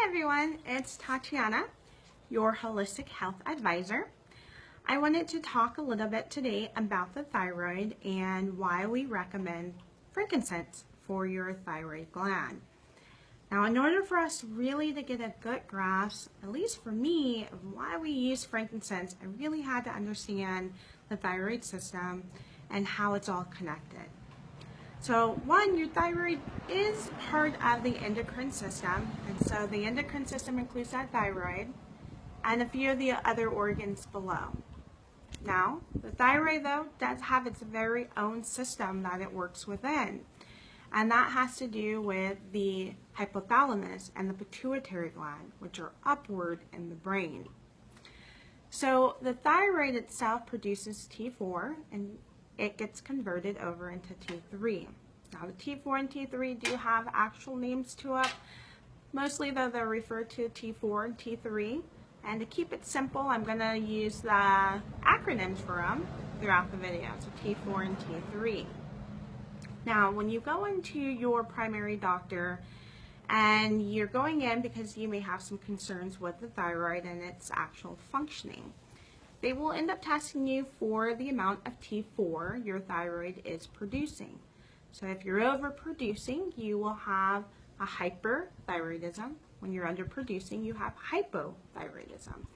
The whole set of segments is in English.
everyone, it's Tatiana, your holistic health advisor. I wanted to talk a little bit today about the thyroid and why we recommend frankincense for your thyroid gland. Now, in order for us really to get a good grasp, at least for me, of why we use frankincense, I really had to understand the thyroid system and how it's all connected. So one, your thyroid is part of the endocrine system, and so the endocrine system includes that thyroid and a few of the other organs below. Now, the thyroid, though, does have its very own system that it works within, and that has to do with the hypothalamus and the pituitary gland, which are upward in the brain. So the thyroid itself produces T4, and it gets converted over into T3. Now the T4 and T3 do have actual names to it. Mostly though they're referred to T4 and T3. And to keep it simple, I'm going to use the acronyms for them throughout the video. So T4 and T3. Now when you go into your primary doctor and you're going in because you may have some concerns with the thyroid and its actual functioning, they will end up testing you for the amount of T4 your thyroid is producing. So if you're overproducing, you will have a hyperthyroidism. When you're underproducing, you have hypothyroidism.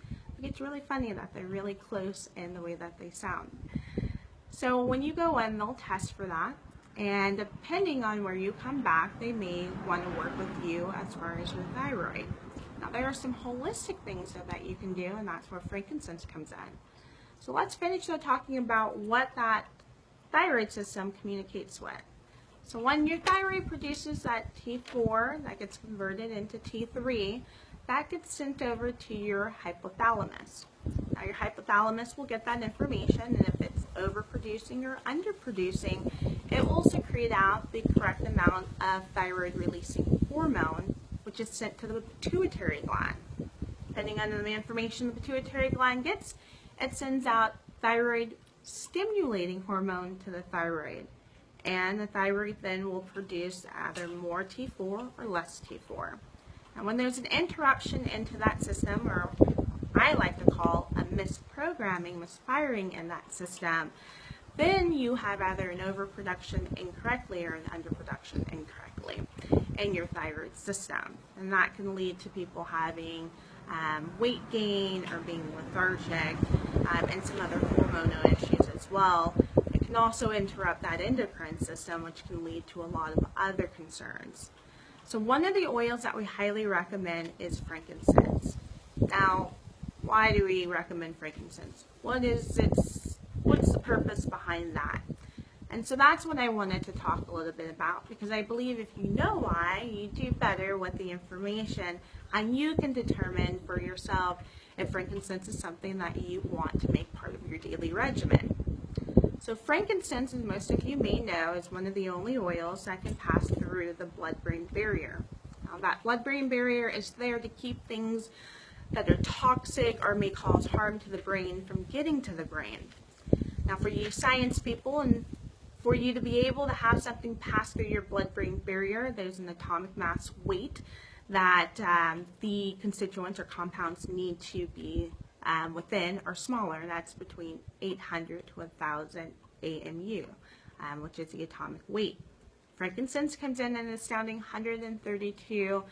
It's really funny that they're really close in the way that they sound. So when you go in, they'll test for that. And depending on where you come back, they may want to work with you as far as your thyroid. Now there are some holistic things that you can do, and that's where frankincense comes in. So let's finish talking about what that thyroid system communicates with. So when your thyroid produces that T4 that gets converted into T3, that gets sent over to your hypothalamus. Now your hypothalamus will get that information, and if it's overproducing or underproducing, it will secrete out the correct amount of thyroid releasing hormone, which is sent to the pituitary gland. Depending on the information the pituitary gland gets, it sends out thyroid stimulating hormone to the thyroid. And the thyroid then will produce either more T4 or less T4. And when there's an interruption into that system, or I like to call a misprogramming, misfiring in that system, then you have either an overproduction incorrectly or an underproduction incorrectly in your thyroid system. And that can lead to people having weight gain or being lethargic and some other hormonal issues as well. It can also interrupt that endocrine system, which can lead to a lot of other concerns. So one of the oils that we highly recommend is frankincense. Now, why do we recommend frankincense? What's the purpose behind that? And so that's what I wanted to talk a little bit about, because I believe if you know why, you do better with the information, and you can determine for yourself if frankincense is something that you want to make part of your daily regimen. So frankincense, as most of you may know, is one of the only oils that can pass through the blood-brain barrier. Now that blood-brain barrier is there to keep things that are toxic or may cause harm to the brain from getting to the brain. Now for you science people, and for you to be able to have something pass through your blood-brain barrier, there's an atomic mass weight that the constituents or compounds need to be within or smaller. That's between 800 to 1,000 AMU, which is the atomic weight. Frankincense comes in an astounding 132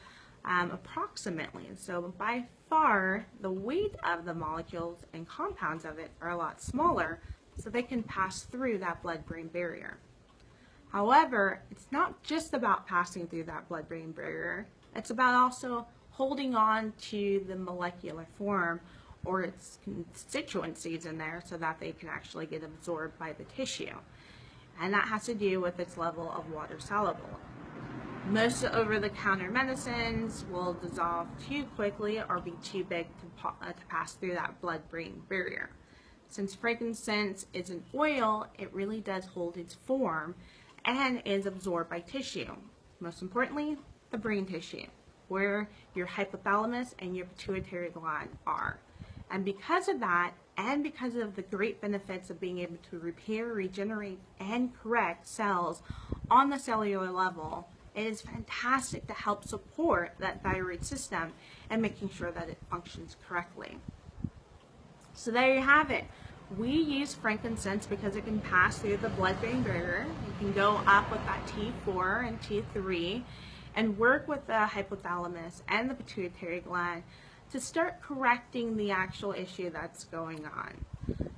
approximately. So by far, the weight of the molecules and compounds of it are a lot smaller, so they can pass through that blood-brain barrier. However, it's not just about passing through that blood-brain barrier. It's about also holding on to the molecular form or its constituencies in there so that they can actually get absorbed by the tissue. And that has to do with its level of water soluble. Most over-the-counter medicines will dissolve too quickly or be too big to pass through that blood-brain barrier. Since frankincense is an oil, it really does hold its form and is absorbed by tissue. Most importantly, the brain tissue, where your hypothalamus and your pituitary gland are. And because of that, and because of the great benefits of being able to repair, regenerate, and correct cells on the cellular level, it is fantastic to help support that thyroid system and making sure that it functions correctly. So there you have it. We use frankincense because it can pass through the blood-brain barrier. You can go up with that T4 and T3 and work with the hypothalamus and the pituitary gland to start correcting the actual issue that's going on.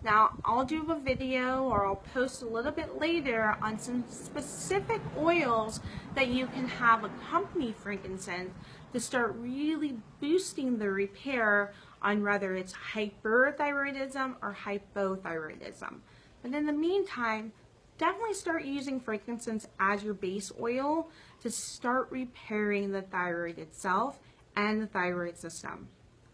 Now, I'll do a video, or I'll post a little bit later on some specific oils that you can have accompany frankincense to start really boosting the repair on whether it's hyperthyroidism or hypothyroidism. But in the meantime, definitely start using frankincense as your base oil to start repairing the thyroid itself and the thyroid system.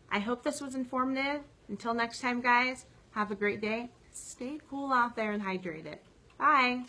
I hope this was informative. Until next time, guys, have a great day. Stay cool out there and hydrated. Bye.